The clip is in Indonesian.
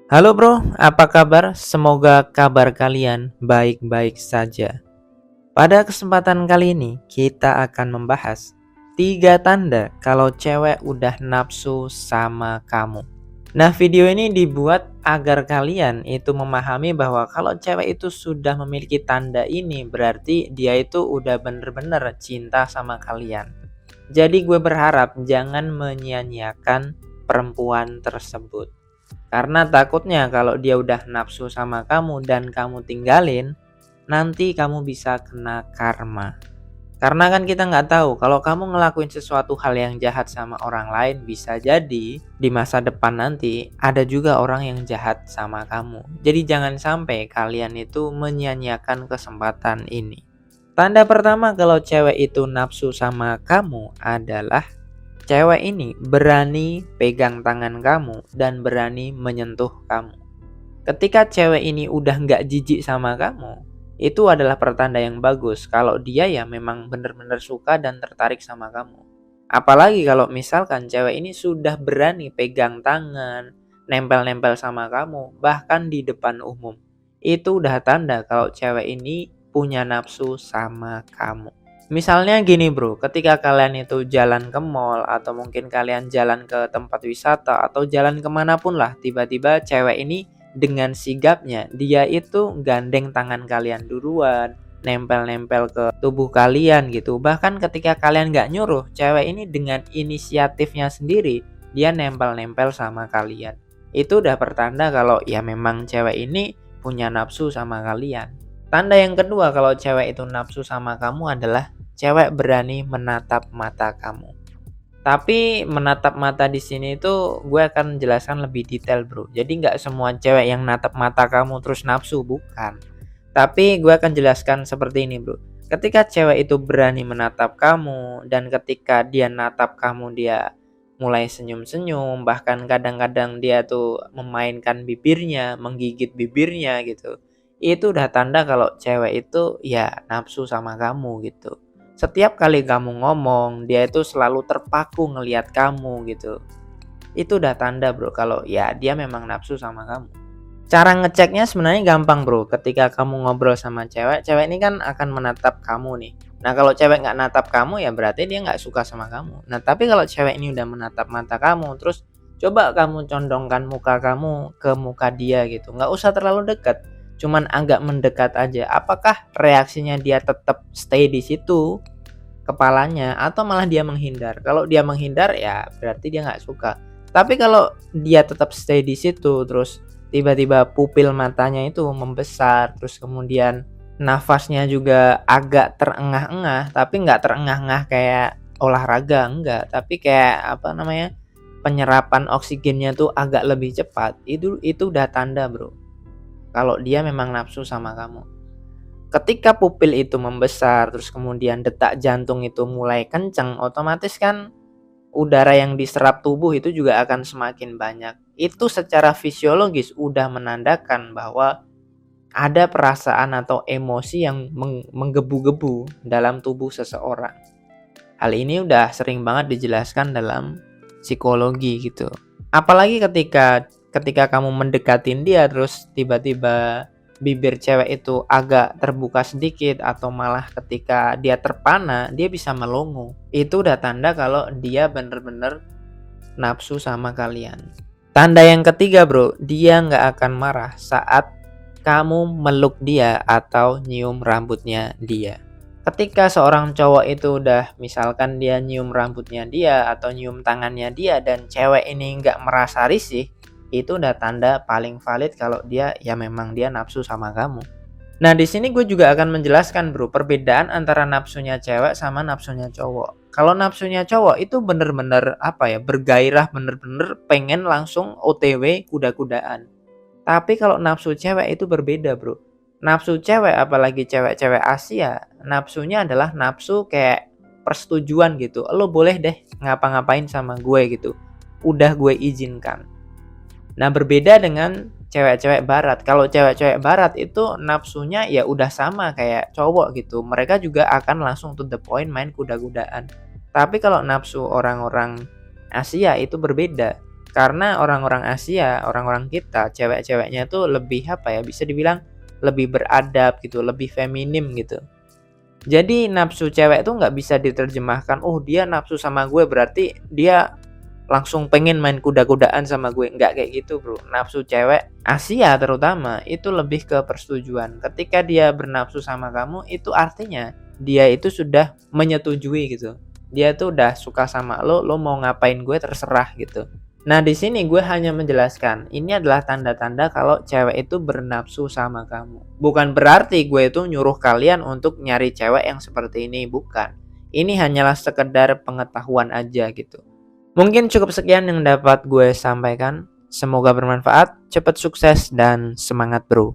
Halo bro, apa kabar? Semoga kabar kalian baik-baik saja. Pada kesempatan kali ini, kita akan membahas 3 tanda kalau cewek udah nafsu sama kamu. Nah, video ini dibuat agar kalian itu memahami bahwa kalau cewek itu sudah memiliki tanda ini, berarti dia itu udah bener-bener cinta sama kalian. Jadi gue berharap jangan menyia-nyiakan perempuan tersebut. Karena takutnya kalau dia udah nafsu sama kamu dan kamu tinggalin, nanti kamu bisa kena karma. Karena kan kita nggak tahu kalau kamu ngelakuin sesuatu hal yang jahat sama orang lain, bisa jadi di masa depan nanti ada juga orang yang jahat sama kamu. Jadi jangan sampai kalian itu menyia-nyiakan kesempatan ini. Tanda pertama kalau cewek itu nafsu sama kamu adalah cewek ini berani pegang tangan kamu dan berani menyentuh kamu. Ketika cewek ini udah nggak jijik sama kamu, itu adalah pertanda yang bagus kalau dia ya memang bener-bener suka dan tertarik sama kamu. Apalagi kalau misalkan cewek ini sudah berani pegang tangan, nempel-nempel sama kamu, bahkan di depan umum. Itu udah tanda kalau cewek ini punya nafsu sama kamu. Misalnya gini bro, ketika kalian itu jalan ke mall atau mungkin kalian jalan ke tempat wisata atau jalan kemanapun lah, tiba-tiba cewek ini dengan sigapnya dia itu gandeng tangan kalian duluan, nempel-nempel ke tubuh kalian gitu. Bahkan ketika kalian gak nyuruh, cewek ini dengan inisiatifnya sendiri dia nempel-nempel sama kalian. Itu udah pertanda kalau ya memang cewek ini punya nafsu sama kalian. Tanda yang kedua kalau cewek itu nafsu sama kamu adalah cewek berani menatap mata kamu. Tapi menatap mata di sini itu gue akan jelaskan lebih detail bro. Jadi nggak semua cewek yang natap mata kamu terus nafsu, bukan. Tapi gue akan jelaskan seperti ini bro. Ketika cewek itu berani menatap kamu dan ketika dia natap kamu dia mulai senyum-senyum, bahkan kadang-kadang dia tuh memainkan bibirnya, menggigit bibirnya gitu. Itu udah tanda kalau cewek itu ya nafsu sama kamu gitu. Setiap kali kamu ngomong, dia itu selalu terpaku ngelihat kamu gitu. Itu udah tanda bro kalau ya dia memang nafsu sama kamu. Cara ngeceknya sebenarnya gampang bro. Ketika kamu ngobrol sama cewek, cewek ini kan akan menatap kamu nih. Nah kalau cewek nggak natap kamu ya berarti dia nggak suka sama kamu. Nah tapi kalau cewek ini udah menatap mata kamu, terus coba kamu condongkan muka kamu ke muka dia gitu. Nggak usah terlalu dekat, cuman agak mendekat aja. Apakah reaksinya dia tetap stay di situ kepalanya atau malah dia menghindar? Kalau dia menghindar ya berarti dia nggak suka. Tapi kalau dia tetap stay di situ terus tiba-tiba pupil matanya itu membesar, terus kemudian nafasnya juga agak terengah-engah, tapi nggak terengah-engah kayak olahraga, enggak, tapi kayak apa namanya, penyerapan oksigennya tuh agak lebih cepat, itu udah tanda bro kalau dia memang nafsu sama kamu. Ketika pupil itu membesar, terus kemudian detak jantung itu mulai kenceng, otomatis kan udara yang diserap tubuh itu juga akan semakin banyak. Itu secara fisiologis udah menandakan bahwa ada perasaan atau emosi yang menggebu-gebu dalam tubuh seseorang. Hal ini udah sering banget dijelaskan dalam psikologi gitu. Apalagi ketika kamu mendekatin dia terus tiba-tiba bibir cewek itu agak terbuka sedikit atau malah ketika dia terpana dia bisa melongo. Itu udah tanda kalau dia bener-bener nafsu sama kalian. Tanda yang ketiga bro, dia nggak akan marah saat kamu meluk dia atau nyium rambutnya dia. Ketika seorang cowok itu udah misalkan dia nyium rambutnya dia atau nyium tangannya dia dan cewek ini nggak merasa risih, itu udah tanda paling valid kalau dia ya memang dia nafsu sama kamu. Nah di sini gue juga akan menjelaskan bro perbedaan antara nafsunya cewek sama nafsunya cowok. Kalau nafsunya cowok itu bener-bener apa ya, bergairah, bener-bener pengen langsung OTW kuda-kudaan. Tapi kalau nafsu cewek itu berbeda bro. Nafsu cewek apalagi cewek-cewek Asia, nafsunya adalah nafsu kayak persetujuan gitu. Lo boleh deh ngapa-ngapain sama gue gitu. Udah gue izinkan. Nah berbeda dengan cewek-cewek barat. Kalau cewek-cewek barat itu nafsunya ya udah sama kayak cowok gitu. Mereka juga akan langsung to the point main kuda-kudaan. Tapi kalau nafsu orang-orang Asia itu berbeda. Karena orang-orang Asia, orang-orang kita, cewek-ceweknya tuh lebih apa ya, bisa dibilang lebih beradab gitu, lebih feminim gitu. Jadi nafsu cewek tuh nggak bisa diterjemahkan, "Oh dia nafsu sama gue berarti dia langsung pengen main kuda-kudaan sama gue." Nggak kayak gitu Bro. Nafsu cewek Asia terutama itu lebih ke persetujuan. Ketika dia bernafsu sama kamu itu artinya dia itu sudah menyetujui gitu. Dia tuh udah suka sama lo mau ngapain gue terserah gitu. Nah, di sini gue hanya menjelaskan, ini adalah tanda-tanda kalau cewek itu bernafsu sama kamu. Bukan berarti gue itu nyuruh kalian untuk nyari cewek yang seperti ini, bukan. Ini hanyalah sekedar pengetahuan aja gitu. Mungkin cukup sekian yang dapat gue sampaikan. Semoga bermanfaat, cepat sukses dan semangat bro.